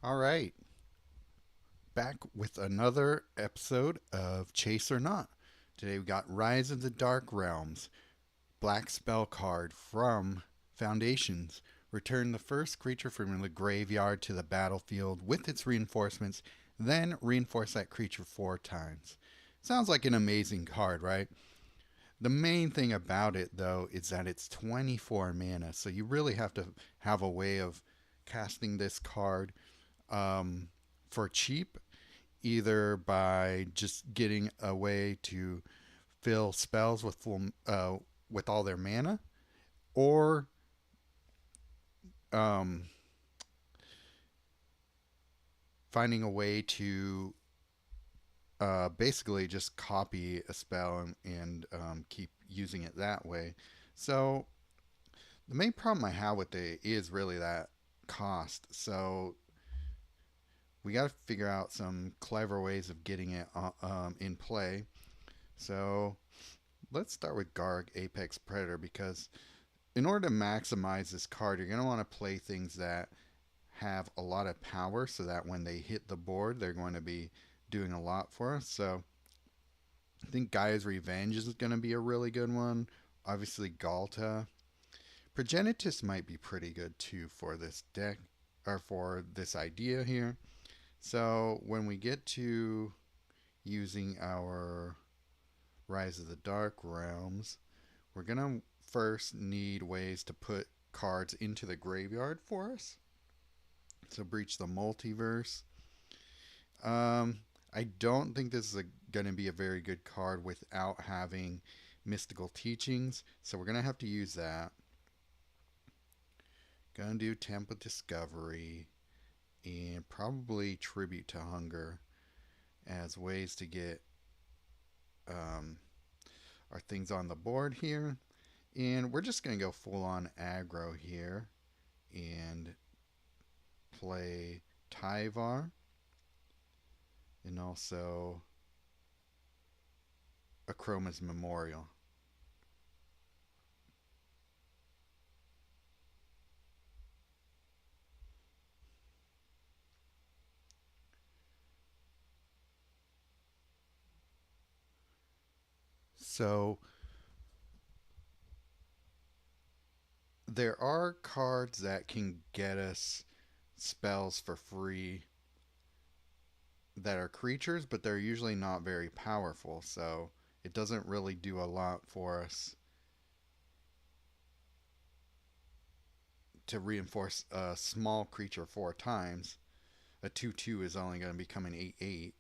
All right, back with another episode of Chase or Not. Today we got Rise of the Dark Realms, Black Spell card from Foundations. Return the first creature from the graveyard to the battlefield with its reinforcements, then reinforce that creature 4 times. Sounds like an amazing card, right? The main thing about it, though, is that it's 24 mana, so you really have to have a way of casting this card um, for cheap, either by just getting a way to fill spells with with all their mana, or um, finding a way to basically just copy a spell and keep using it that way. So the main problem I have with it is really that cost. So we got to figure out some clever ways of getting it in play. So let's start with Garg Apex Predator, because in order to maximize this card, you're going to want to play things that have a lot of power so that when they hit the board, they're going to be doing a lot for us. So I think Gaia's Revenge is going to be a really good one. Obviously, Galta. Progenitus might be pretty good too for this deck, or for this idea here. So when we get to using our Rise of the Dark Realms, we're going to first need ways to put cards into the graveyard for us. So Breach the Multiverse. I don't think this is going to be a very good card without having Mystical Teachings, so we're going to have to use that. Gonna do Temple Discovery and probably Tribute to Hunger as ways to get our things on the board here. And we're just going to go full on aggro here and play Tyvar and also Akroma's Memorial. So there are cards that can get us spells for free that are creatures, but they're usually not very powerful, so it doesn't really do a lot for us to reinforce a small creature 4 times. A 2/2 is only going to become an 8/8.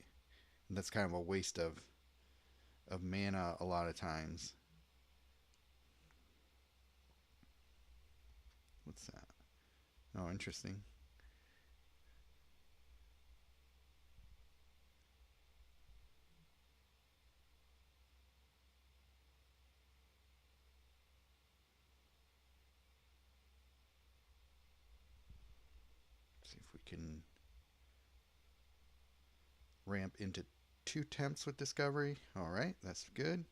And that's kind of a waste of mana a lot of times. What's that? Oh, interesting. See if we can ramp into 2 temps with Discovery. Alright, that's good.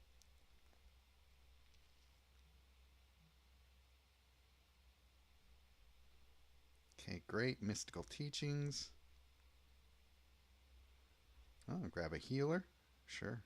Okay, great. Mystical Teachings. Oh, grab a healer. Sure.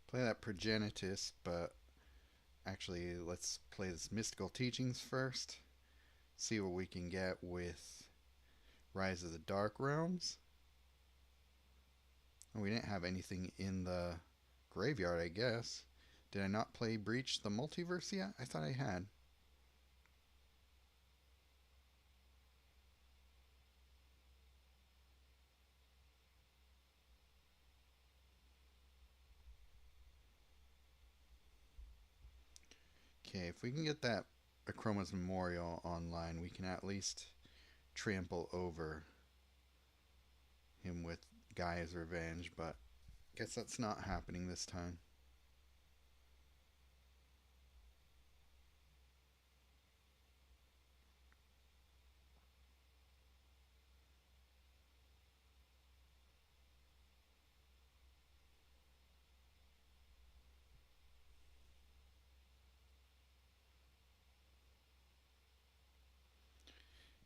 Play that Progenitus, but actually, let's play this Mystical Teachings first. See what we can get with Rise of the Dark Realms. Oh, we didn't have anything in the graveyard, I guess. Did I not play Breach the Multiverse yet? I thought I had. Okay, if we can get that Akroma's Memorial online, we can at least trample over Gaia's Revenge, but guess that's not happening this time.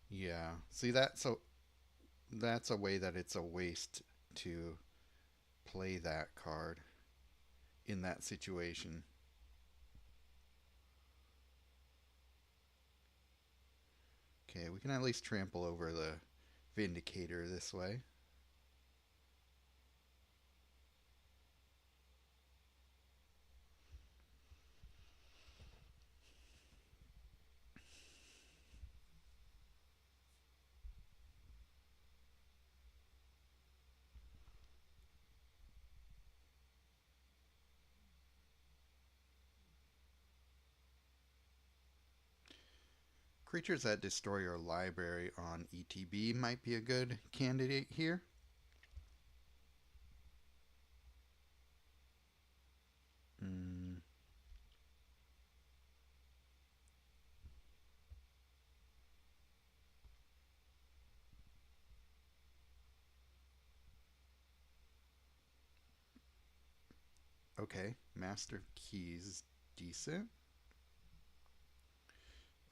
Yeah. See that's a way that it's a waste to play that card in that situation. Okay, we can at least trample over the Vindicator this way. Creatures that destroy your library on ETB might be a good candidate here. Mm, okay, Master Keys is decent.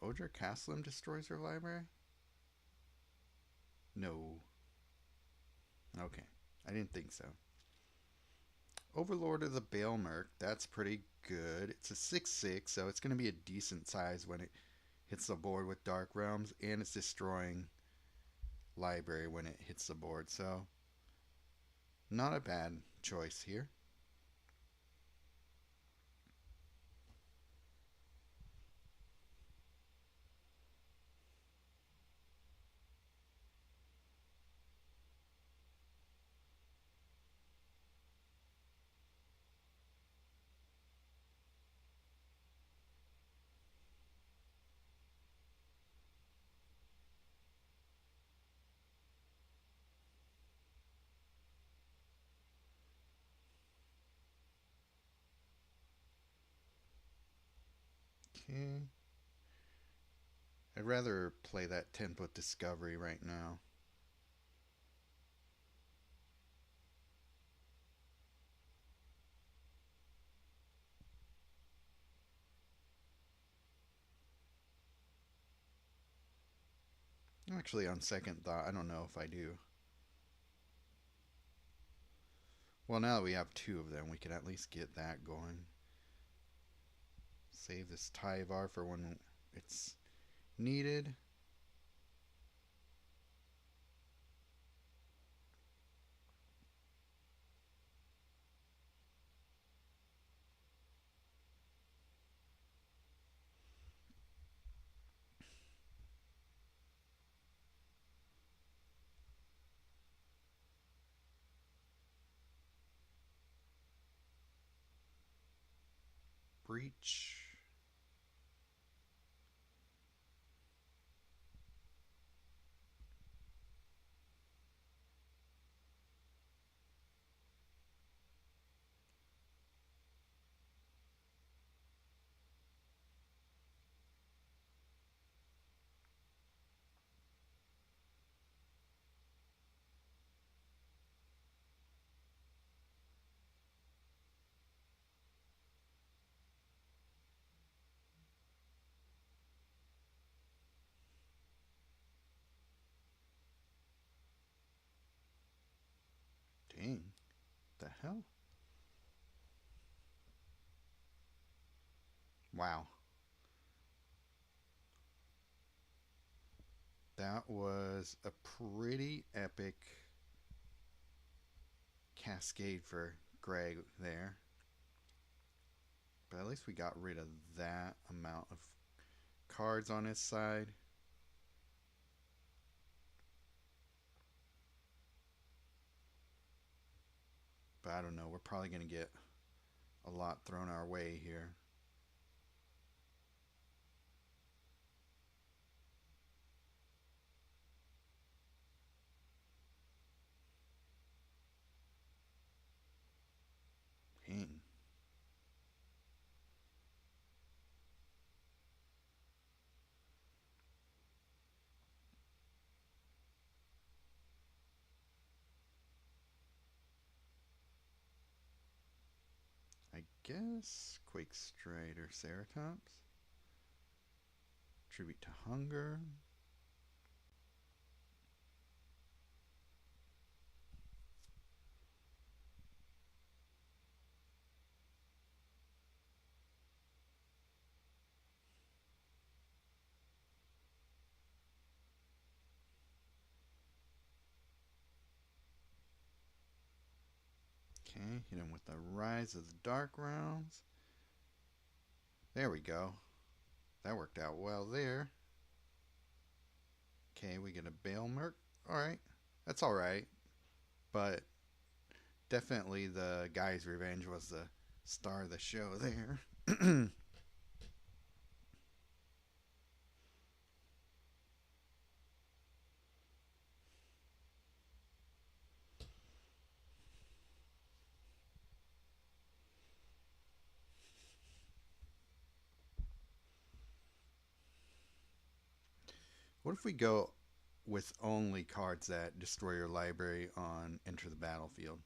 Odra Caslim destroys your library? No. Okay, I didn't think so. Overlord of the Baelmerk, that's pretty good. It's a 6/6, so it's going to be a decent size when it hits the board with Dark Realms, and it's destroying library when it hits the board, so not a bad choice here. Okay. I'd rather play that 10-foot Discovery right now. Actually, on second thought, I don't know if I do. Well, now that we have two of them, we can at least get that going. Save this Tyvar for when it's needed. Breach. Dang. The hell? Wow. That was a pretty epic cascade for Greg there. But at least we got rid of that amount of cards on his side. But I don't know. We're probably going to get a lot thrown our way here. guess. Quake Strider Ceratops. Tribute to Hunger. Okay, hit him with the Rise of the Dark rounds. There we go. That worked out well there. Okay, we get a Bale Merc. Alright, that's alright. But definitely the Guy's Revenge was the star of the show there. What if we go with only cards that destroy your library on Enter the Battlefield?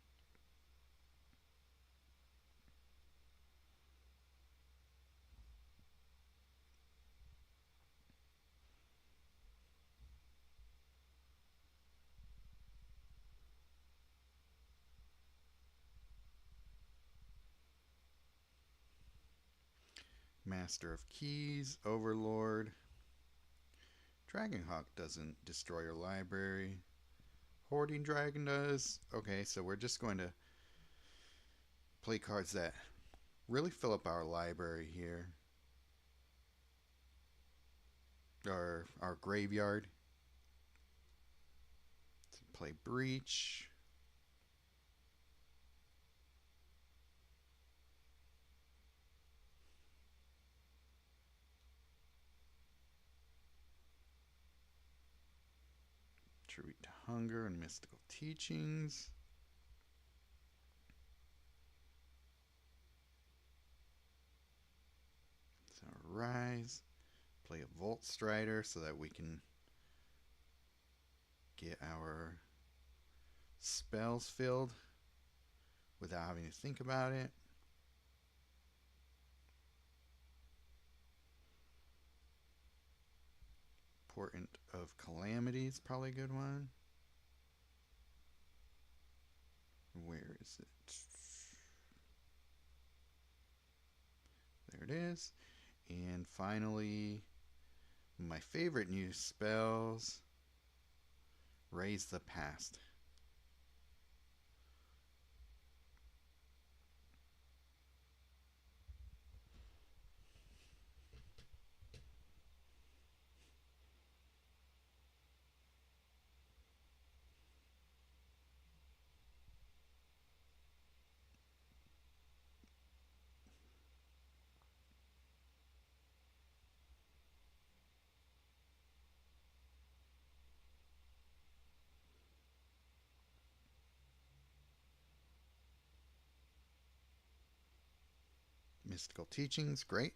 Master of Keys, Overlord. Dragonhawk doesn't destroy your library. Hoarding Dragon does. Okay, so we're just going to play cards that really fill up our library here. Our graveyard. So play Breach. Tribute to Hunger and Mystical Teachings. So Rise. Play a Volt Strider so that we can get our spells filled without having to think about it. Portent of Calamity is probably a good one. Where is it? There it is. And finally, my favorite new spells, Raise the Past. Mystical Teachings, great.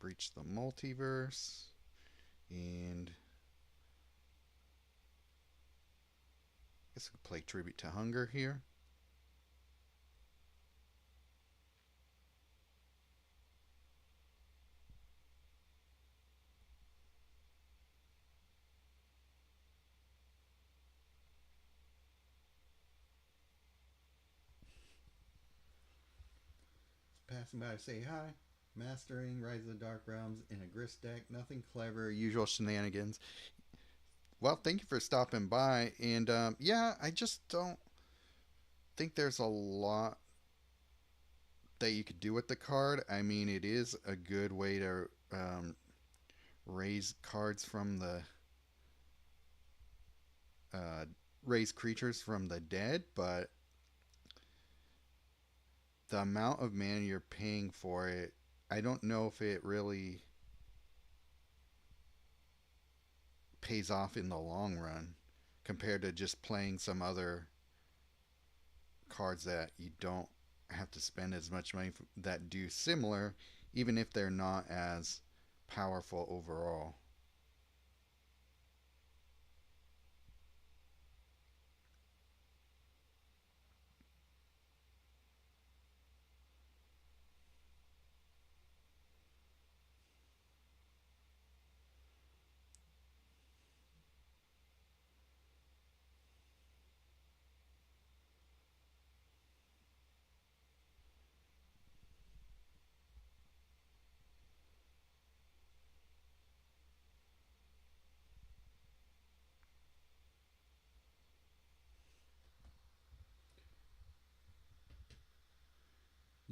Breach the Multiverse. And I guess we could play Tribute to Hunger here. Passing by to say hi. Mastering Rise of the Dark Realms in a Grist deck. Nothing clever, usual shenanigans. Well, thank you for stopping by. And yeah, I just don't think there's a lot that you could do with the card. I mean, it is a good way to raise cards from the uh, raise creatures from the dead, but the amount of mana you're paying for it, I don't know if it really pays off in the long run compared to just playing some other cards that you don't have to spend as much money that do similar, even if they're not as powerful overall.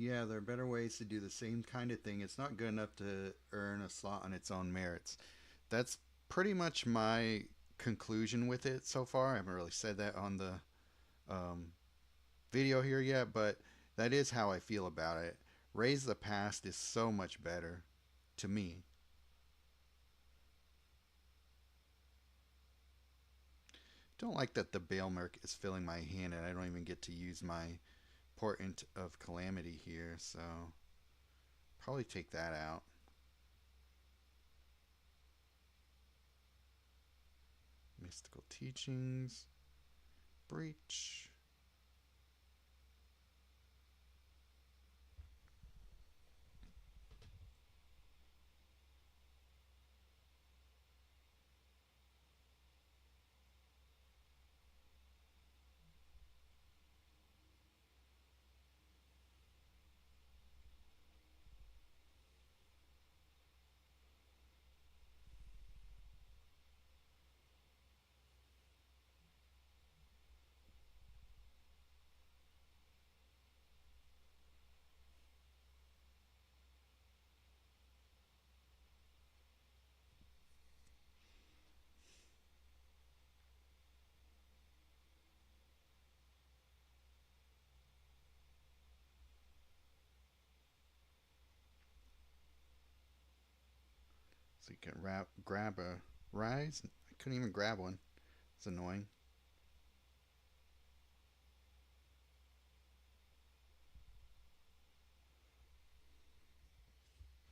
Yeah, there are better ways to do the same kind of thing. It's not good enough to earn a slot on its own merits. That's pretty much my conclusion with it so far. I haven't really said that on the um, video here yet, but that is how I feel about it. Raise the Past is so much better to me. Don't like that the Bailmerk is filling my hand and I don't even get to use my Portent of Calamity here, so probably take that out. Mystical Teachings, Breach. So you can grab a Rise. I couldn't even grab one. It's annoying.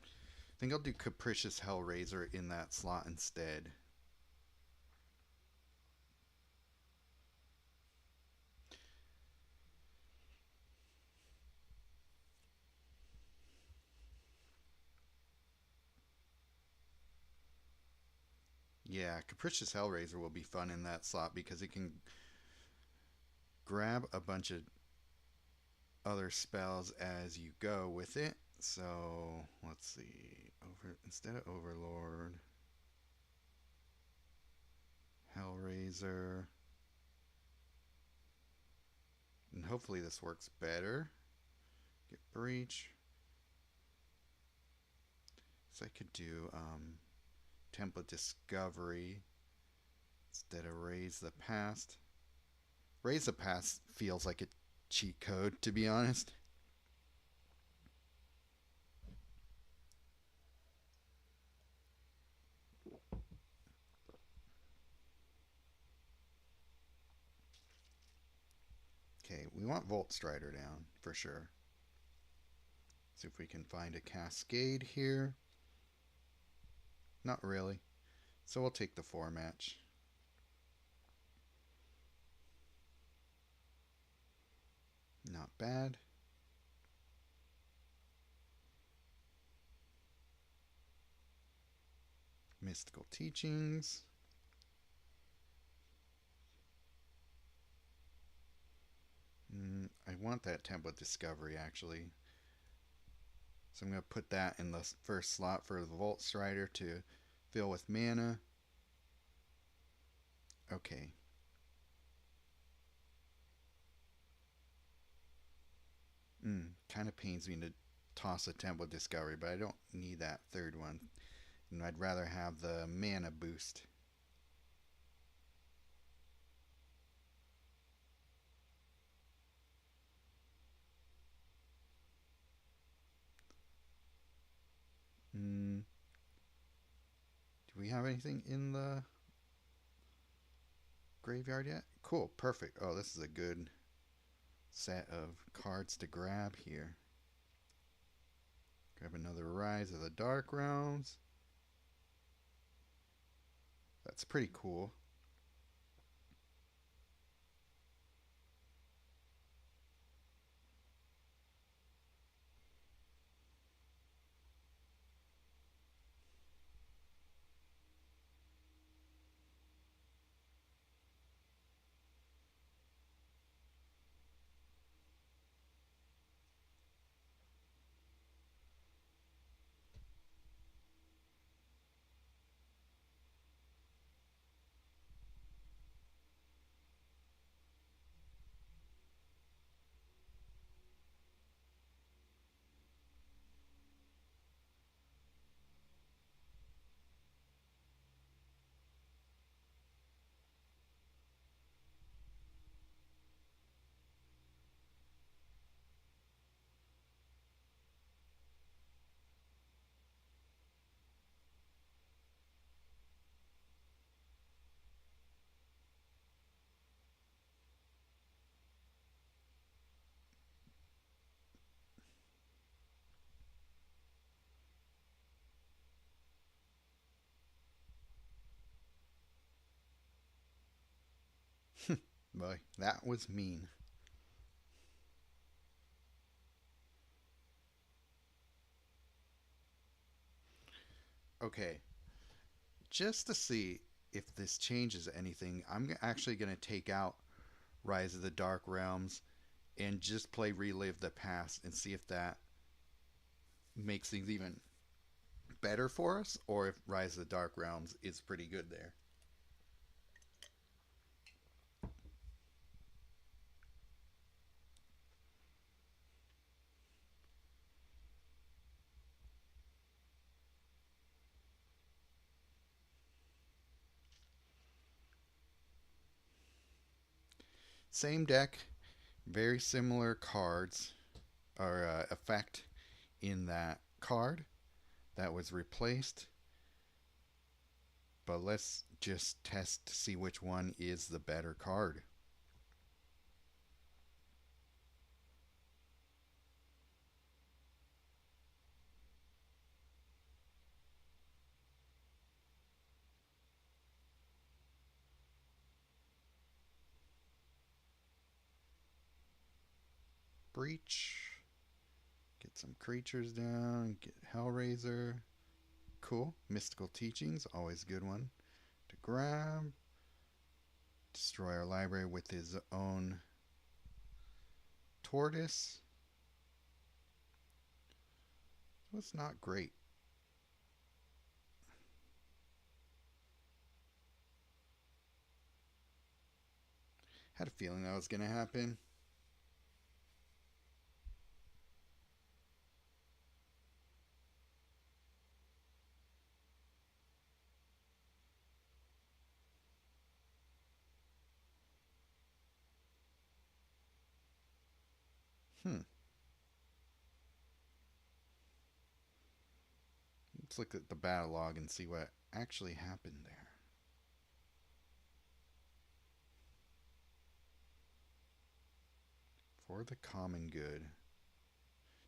I think I'll do Capricious Hellraiser in that slot instead. Yeah, Capricious Hellraiser will be fun in that slot because it can grab a bunch of other spells as you go with it. So let's see. Over instead of Overlord, Hellraiser, and hopefully this works better. Get Breach. So I could do Template Discovery instead of Raise the Past. Raise the Past feels like a cheat code, to be honest. Okay, we want Volt Strider down for sure. See if we can find a Cascade here. Not really. So we'll take the 4 match. Not bad. Mystical Teachings. I want that Template Discovery actually. So I'm going to put that in the first slot for the Volt Strider to fill with mana. Okay. Kind of pains me to toss a Template Discovery, but I don't need that third one. And I'd rather have the mana boost. Do we have anything in the graveyard yet? Cool, perfect. Oh, this is a good set of cards to grab here. Grab another Rise of the Dark Realms. That's pretty cool. Boy, that was mean. Okay, just to see if this changes anything, I'm actually going to take out Rise of the Dark Realms and just play Relive the Past and see if that makes things even better for us or if Rise of the Dark Realms is pretty good there. Same deck, very similar cards or effect in that card that was replaced, but let's just test to see which one is the better card. Breach. Get some creatures down. Get Hellraiser. Cool. Mystical Teachings, always a good one to grab. Destroy our library with his own tortoise. So it's not great. Had a feeling that was going to happen. Hmm. Let's look at the battle log and see what actually happened there. For the common good.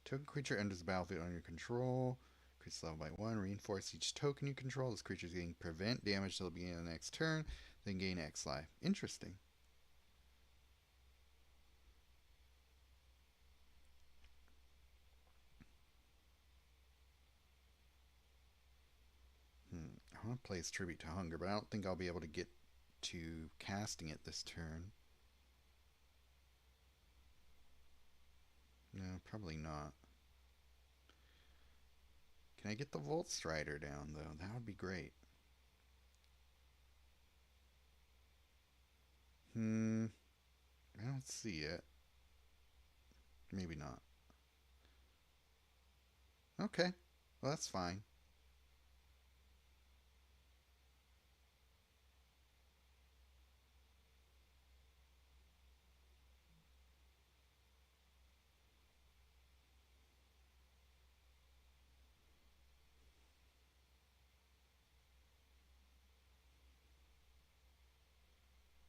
Token creature enters the battlefield under your control. Increase level by 1. Reinforce each token you control. This creature is getting prevent damage till the beginning of the next turn. Then gain X life. Interesting. I want to play as Tribute to Hunger, but I don't think I'll be able to get to casting it this turn. No, probably not. Can I get the Volt Strider down, though? That would be great. Hmm. I don't see it. Maybe not. Okay. Well, that's fine.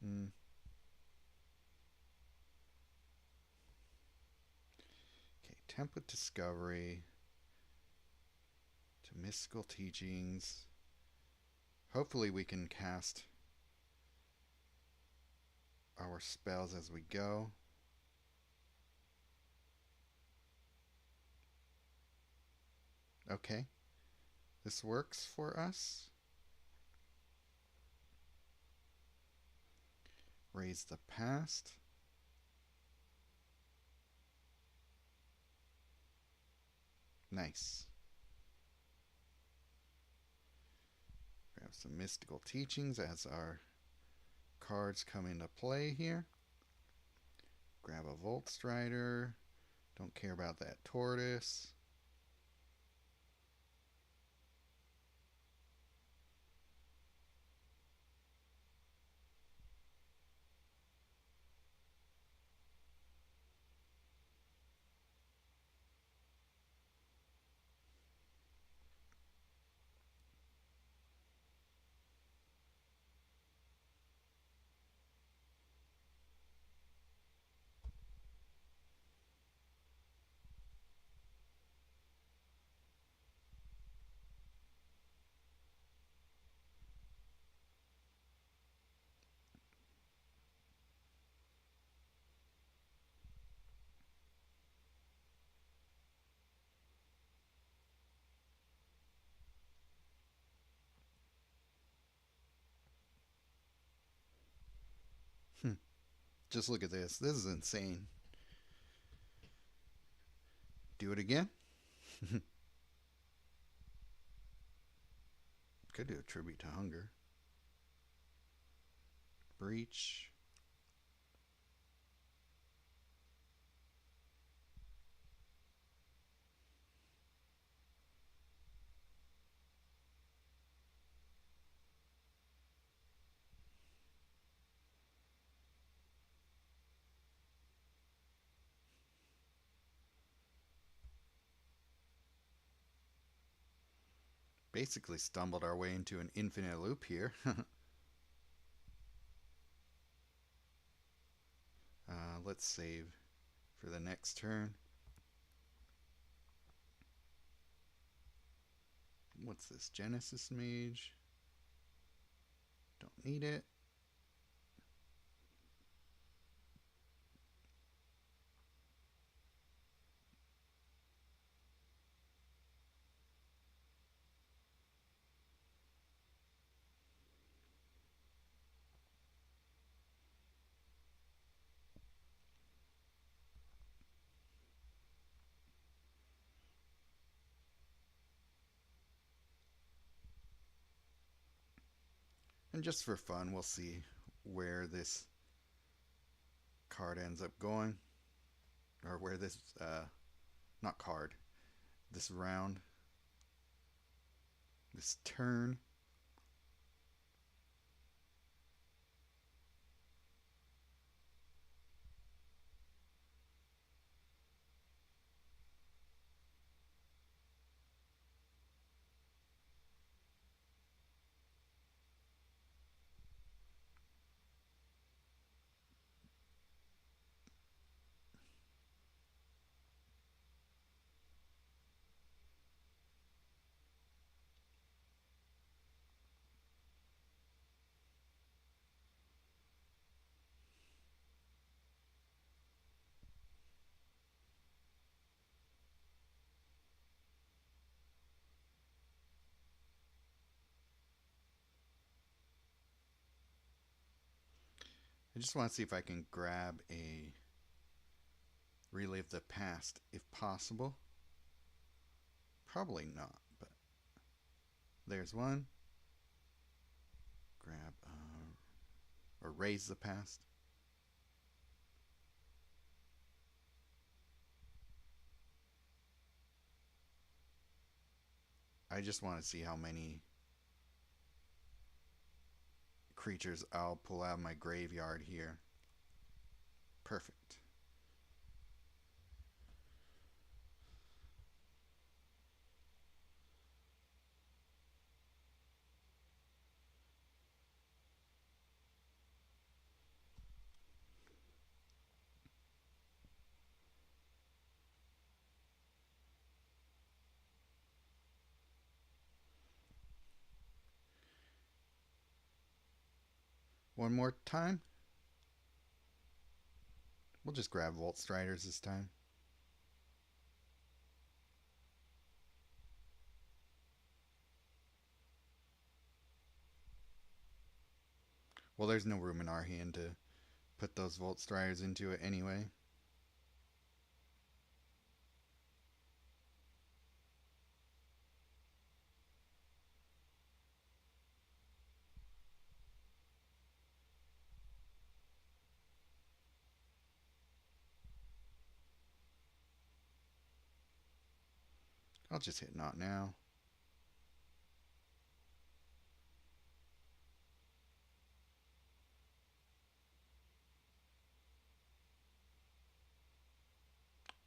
Hmm. Okay. Template Discovery to Mystical Teachings. Hopefully, we can cast our spells as we go. Okay. This works for us. Raise the Past. Nice. We have some Mystical Teachings as our cards come into play here. Grab a Volt Strider. Don't care about that tortoise. Just look at this. This is insane. Do it again. Could do a tribute to hunger. Breach. Basically stumbled our way into an infinite loop here. Let's save for the next turn. What's this? Genesis Mage. Don't need it. And just for fun, we'll see where this card ends up going. Or where this, not card, this round, this turn. I just want to see if I can grab a relive the past if possible. Probably not, but there's one. Grab or raise the past. I just want to see how many creatures I'll pull out of my graveyard here. Perfect. One more time. We'll just grab Volt Striders this time. Well, there's no room in our hand to put those Volt Striders into it anyway. I'll just hit not now.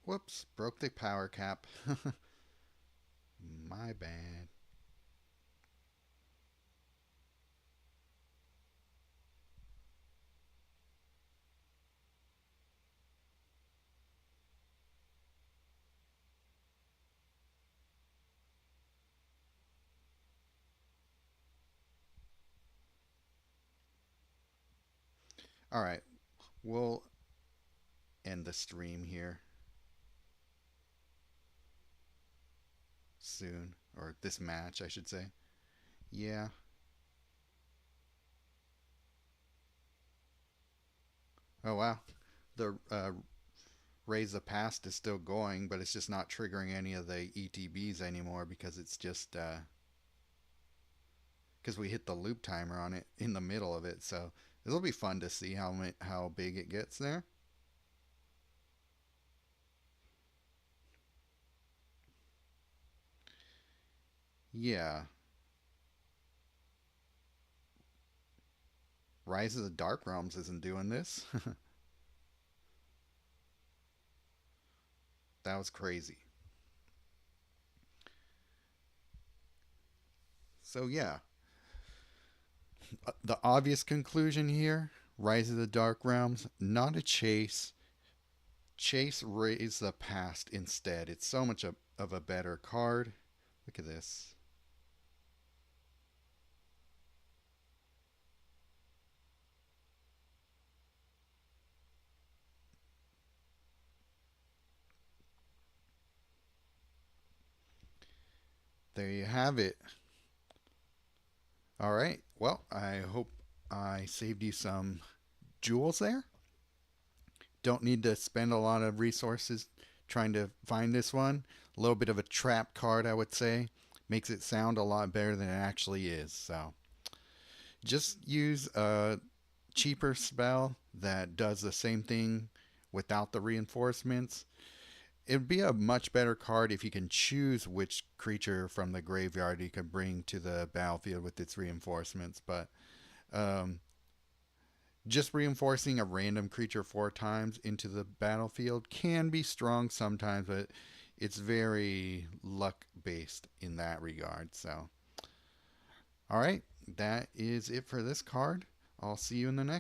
Whoops, broke the power cap. My bad. Alright, we'll end the stream here soon. Or this match, I should say. Yeah. Oh wow. The Raise the Past is still going, but it's just not triggering any of the ETBs anymore because it's just because we hit the loop timer on it in the middle of it. So this will be fun to see how big it gets there. Yeah, Rise of the Dark Realms isn't doing this. That was crazy. So yeah, the obvious conclusion here: Rise of the Dark Realms, not a chase. Chase Raise the Past instead. It's so much of a better card. Look at this. There you have it. All right. Well, I hope I saved you some jewels there. Don't need to spend a lot of resources trying to find this one. A little bit of a trap card, I would say. Makes it sound a lot better than it actually is. So just use a cheaper spell that does the same thing without the reinforcements. It would be a much better card if you can choose which creature from the graveyard you can bring to the battlefield with its reinforcements. But um, just reinforcing a random creature 4 times into the battlefield can be strong sometimes, but it's very luck based in that regard. So, all right, that is it for this card. I'll see you in the next.